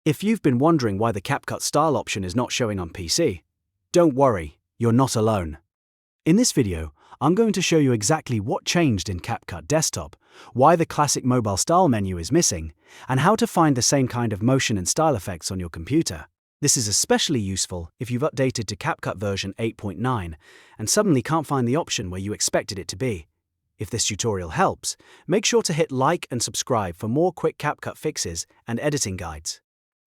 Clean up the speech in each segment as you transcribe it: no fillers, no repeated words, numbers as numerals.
If you've been wondering why the CapCut Style option is not showing on PC, don't worry, you're not alone. In this video, I'm going to show you exactly what changed in CapCut Desktop, why the classic mobile style menu is missing, and how to find the same kind of motion and style effects on your computer. This is especially useful if you've updated to CapCut version 8.9 and suddenly can't find the option where you expected it to be. If this tutorial helps, make sure to hit like and subscribe for more quick CapCut fixes and editing guides.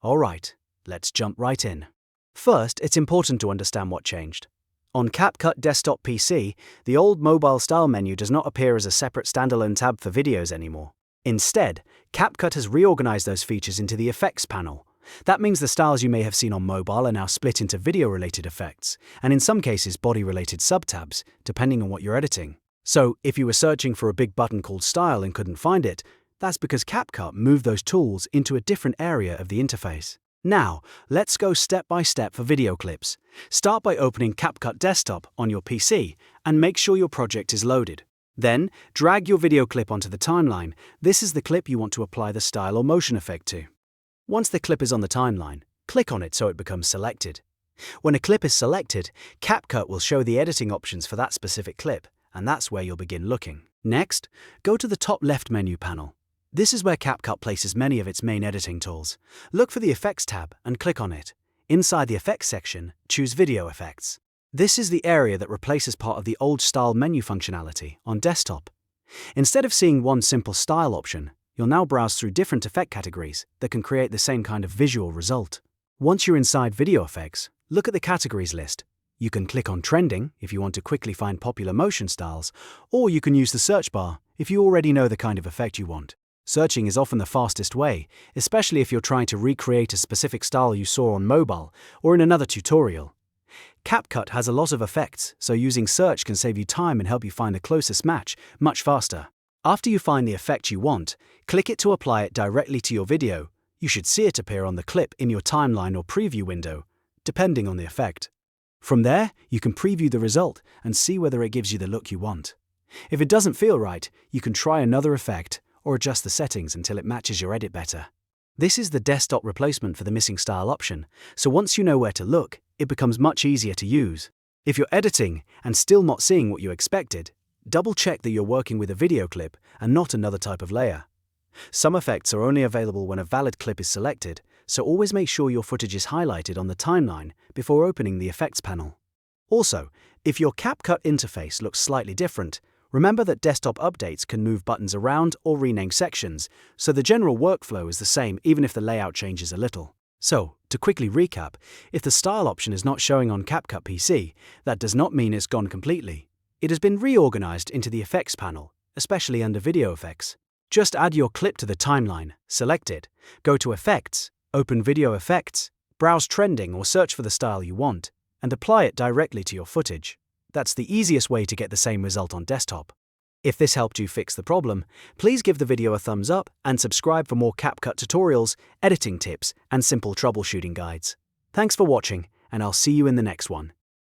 Alright, let's jump right in. First, it's important to understand what changed. On CapCut Desktop PC, the old mobile style menu does not appear as a separate standalone tab for videos anymore. Instead, CapCut has reorganized those features into the Effects panel. That means the styles you may have seen on mobile are now split into video-related effects, and in some cases body-related subtabs, depending on what you're editing. So, if you were searching for a big button called Style and couldn't find it, that's because CapCut moved those tools into a different area of the interface. Now, let's go step by step for video clips. Start by opening CapCut Desktop on your PC and make sure your project is loaded. Then, drag your video clip onto the timeline. This is the clip you want to apply the style or motion effect to. Once the clip is on the timeline, click on it so it becomes selected. When a clip is selected, CapCut will show the editing options for that specific clip, and that's where you'll begin looking. Next, go to the top left menu panel. This is where CapCut places many of its main editing tools. Look for the Effects tab and click on it. Inside the Effects section, choose Video Effects. This is the area that replaces part of the old Style menu functionality on desktop. Instead of seeing one simple style option, you'll now browse through different effect categories that can create the same kind of visual result. Once you're inside Video Effects, look at the categories list. You can click on Trending if you want to quickly find popular motion styles, or you can use the search bar if you already know the kind of effect you want. Searching is often the fastest way, especially if you're trying to recreate a specific style you saw on mobile or in another tutorial. CapCut has a lot of effects, so using search can save you time and help you find the closest match much faster. After you find the effect you want, click it to apply it directly to your video. You should see it appear on the clip in your timeline or preview window, depending on the effect. From there, you can preview the result and see whether it gives you the look you want. If it doesn't feel right, you can try another effect or adjust the settings until it matches your edit better. This is the desktop replacement for the missing style option, so once you know where to look, it becomes much easier to use. If you're editing and still not seeing what you expected, double-check that you're working with a video clip and not another type of layer. Some effects are only available when a valid clip is selected, so always make sure your footage is highlighted on the timeline before opening the Effects panel. Also, if your CapCut interface looks slightly different, remember that desktop updates can move buttons around or rename sections, so the general workflow is the same even if the layout changes a little. So, to quickly recap, if the style option is not showing on CapCut PC, that does not mean it's gone completely. It has been reorganized into the Effects panel, especially under Video Effects. Just add your clip to the timeline, select it, go to Effects, open Video Effects, browse Trending or search for the style you want, and apply it directly to your footage. That's the easiest way to get the same result on desktop. If this helped you fix the problem, please give the video a thumbs up and subscribe for more CapCut tutorials, editing tips, and simple troubleshooting guides. Thanks for watching, and I'll see you in the next one.